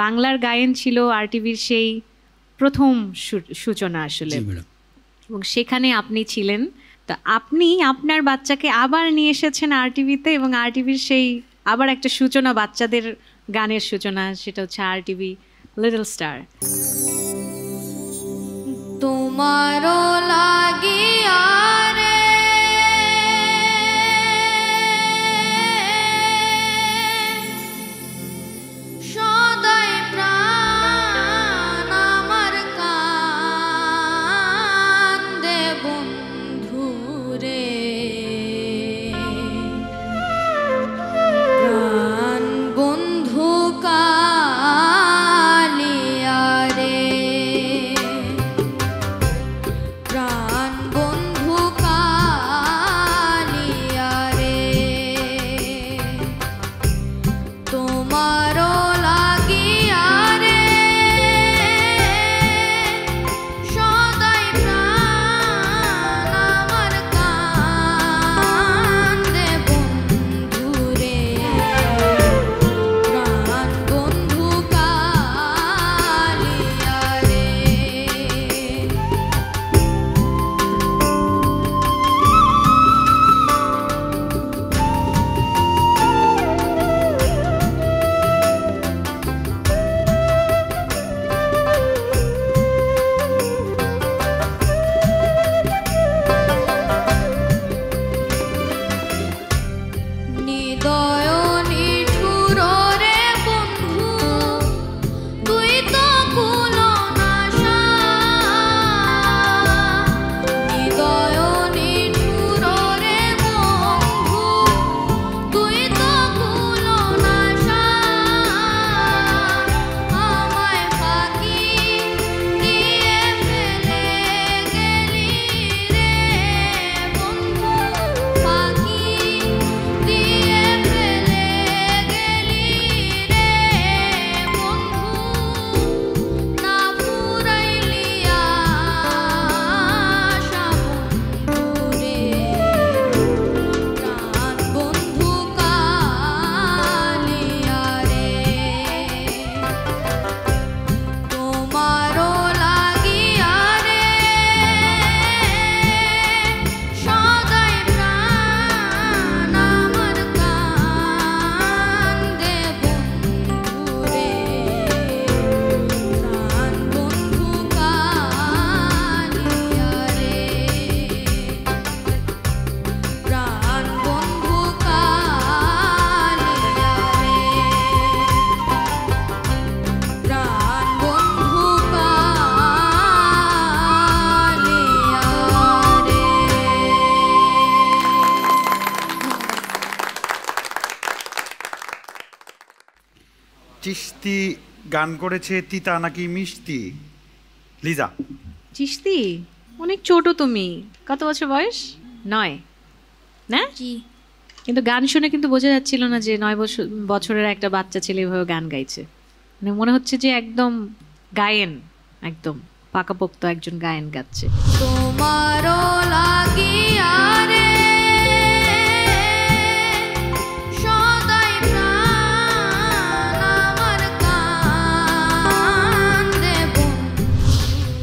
বাংলার গায়েন ছিল আরটিভির সেই প্রথম সূচনা আসলে, এবং সেখানে আপনি ছিলেন। তো আপনি আপনার বাচ্চাকে আবার নিয়ে এসেছেন আরটিভিতে, এবং আরটিভির সেই আবার একটা সূচনা, বাচ্চাদের গানের সূচনা, সেটা হচ্ছে আরটিভি লিটল স্টার। তোমারও লাগিয়া রে সদাই প্রাণ আমার কান্দে বন্ধু রে, প্রাণ বন্ধু কালিয়া রে, প্রাণ বন্ধু কালিয়া রে, তোমারও লাগিয়া রে সদাই প্রাণ আমার কান্দে বন্ধু রে, প্রাণ বন্ধু কালিয়া রে। নিদয় নিঠুর রে বন্ধু, তুই তো কুলনাশা, নিদয় নিঠুর রে বন্ধু, তুই তো কুলনাশা, আমায় ফাঁকি দিয়ে ফেলে গেলি রে বন্ধু, ফাঁকি দিয়ে ফেলে গেলি রে বন্ধু, না ফুরাইলি আশা বন্ধু রে, প্রাণ বন্ধু কালিয়া রে, তোমারও লাগিয়া রে সদাই প্রাণ আমার কান্দে বন্ধু রে, প্রাণ বন্ধু কালিয়া রে, প্রাণ বন্ধু কালিয়া রে, প্রাণ বন্ধু কালিয়া রে। চিশতি গান করেছে তিতা নাকি মিষ্টি? লিজা। চিশতি, অনেক ছোট তুমি, কত বছর বয়স? 9 না? জি, কিন্তু গান শুনে কিন্তু বোঝা যাচ্ছিল না যে 9 বছরের একটা বাচ্চা ছেলে এভাবে গান গাইছে। মানে মনে হচ্ছে যে একদম গায়েন, একদম পাকাপোক্ত একজন গায়েন গাচ্ছে। তোমারও লাগিয়া রে সদাই প্রাণ আমার কান্দে বন্ধু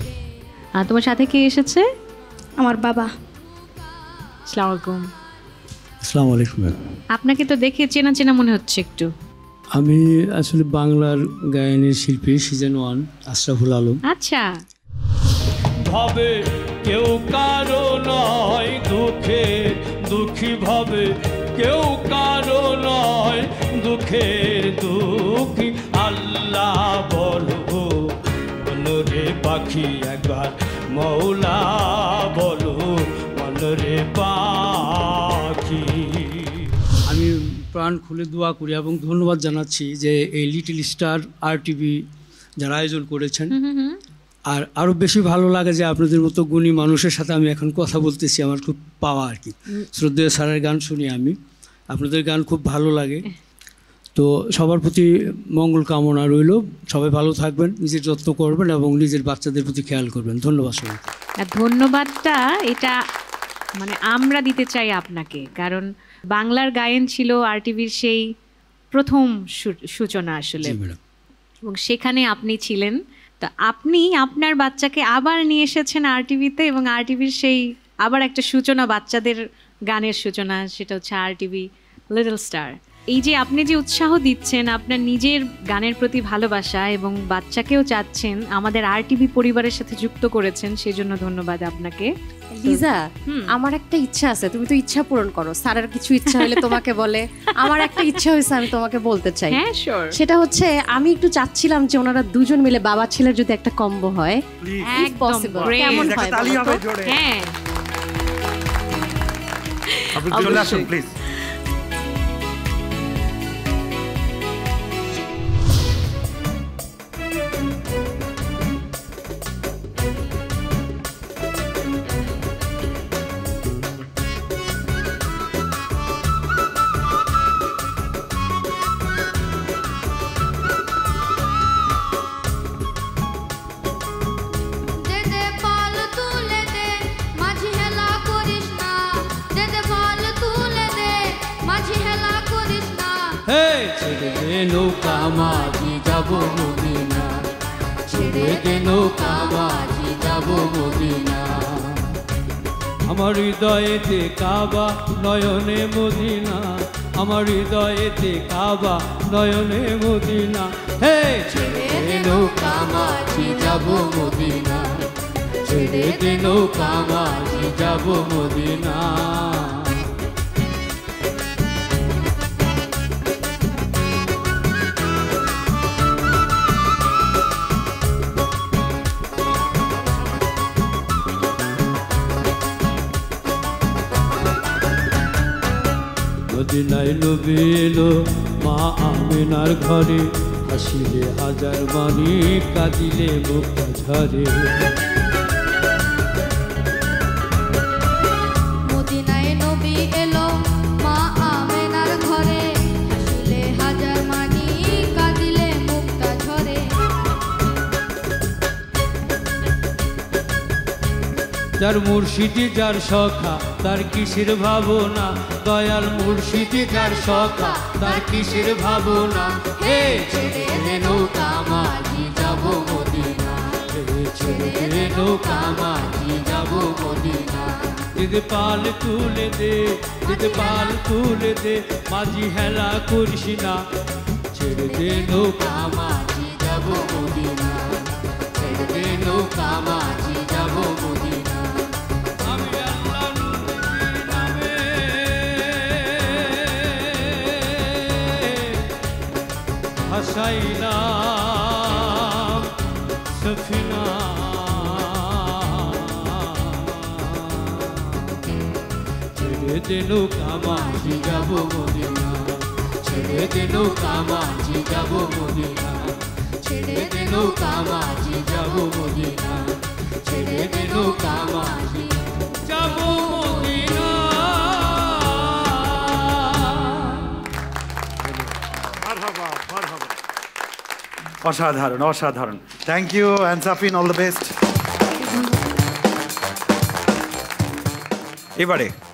রে। আর তোমার সাথে কে এসেছে? আমার বাবা। আসসালামু আলাইকুম। আসসালামু আলাইকুম। আপনাকে তো দেখে চেনা চেনা মনে হচ্ছে একটু। আমি আসলে বাংলার গায়নের শিল্পী সিজন 1 আশরাফুল আলম। আচ্ছা, ভাবে কেউ কারো নয় দুঃখে, দুঃখী ভাবে কেউ কারো নয় দুঃখের দুঃখী, আল্লাহ বলো মনরে পাখি একবার মৌলা বলো মনরে পাখি। আমি প্রাণ খুলে দোয়া করি এবং ধন্যবাদ জানাচ্ছি যে এই লিটল স্টার আরটিভি যারা আয়োজন করেছেন। আর আরও বেশি ভালো লাগে যে আপনাদের মতো গুণী মানুষের সাথে আমি এখন কথা বলতেছি, আমার খুব পাওয়া আর কি। শ্রদ্ধেয় স্যারের গান শুনি আমি, আপনাদের গান খুব ভালো লাগে। তো সবার প্রতি মঙ্গল কামনা রইল, সবাই ভালো থাকবেন, নিজের যত্ন করবেন এবং নিজের বাচ্চাদের প্রতি খেয়াল করবেন। ধন্যবাদ সবাই। ধন্যবাদটা এটা মানে আমরা দিতে চাই আপনাকে, কারণ বাংলার গায়েন ছিল আরটিভির সেই প্রথম সূচনা আসলে, এবং সেখানে আপনি ছিলেন। তো আপনি আপনার বাচ্চাকে আবার নিয়ে এসেছেন আরটিভিতে, এবং আরটিভির সেই আবার একটা সূচনা, বাচ্চাদের গানের সূচনা, সেটা হচ্ছে আরটিভি লিটল স্টার। এই যে আপনি যে উৎসাহ দিচ্ছেন, আপনার নিজের গানের প্রতি ভালোবাসা, এবং বাচ্চাকেও চাচ্ছেন আমাদের আরটিভি পরিবারের সাথে যুক্ত করেছেন, সেজন্য ধন্যবাদ আপনাকে। লিজা, আমার একটা ইচ্ছা আছে, তুমি তো ইচ্ছা পূরণ করো, স্যারের কিছু ইচ্ছা হলে তোমাকে বলে, আমার একটা ইচ্ছা হয়েছে আমি তোমাকে বলতে চাই। হ্যাঁ, শিওর। সেটা হচ্ছে আমি একটু চাচ্ছিলাম যে ওনারা দুজন মিলে বাবা ছেলের যদি একটা কম্বো হয়, if possible, great. কেমন একটা হয় তালি বলো হবে তো? জোরে। হ্যাঁ, আপনি চলে আসুন প্লিজ। দে দে পাল তুলে দে, মাঝি হেলা করিস না। দে দে পাল তুলে দে, মাঝি হেলা করিস না। হে ছেড়ে দে নৌকা মাঝি যাব মদিনা, ছেড়ে দে নৌকা মাঝি যাব মদিনা। আমার হৃদয়েতে কাবা, নয়নে মদিনা, আমার হৃদয়েতে কাবা, নয়নে মদিনা। হে ছেড়ে দে নৌকা মাঝি যাব মদিনা, ছেড়ে দে নৌকা মাঝি যাব মদিনা। মদিনায় নবী এলো মা আমিনার ঘরে, হাসিলে হাজার মানি, কাঁদিলে মুক্তা ঝরে। মদিনায় নবী এলো মা আমেনার ঘরে, হাসিলে হাজার মানি, কাঁদিলে মুক্তা ঝরে। যার মুর্শিদি যার সখা, তার কিসের ভাবনা, দয়াল মুর্শিদি যার সখা, তার কিসের ভাবনা। হে ছেড়ে দে নৌকা মাঝি যাব মদিনা, হে ছেড়ে দে নৌকা মাঝি যাব মদিনা। দিদি পাল তুলে দে, দিদি পাল তুলে দে, মাঝি হেলা করিস না, ছেড়ে দে নৌকা মাঝি যাব মদিনা, ছেড়ে দে নৌকা মাঝি যাব মদিনা। আমি আল্লাহর নামে ভাসাইলাম সফিনা, ছেড়ে দে নৌকা মাঝি যাব মদিনা, ছেড়ে দে নৌকা মাঝি যাব মদিনা, ছেড়ে দে নৌকা মাঝি যাব মদিনা, ছেড়ে দে নৌকা মাঝি যাব মদিনা। মারহাবা, মারহাবা। অসাধারণ, অসাধারণ। থ্যাংক ইউ আনসাফিন, অল দ্য বেস্ট। এবারে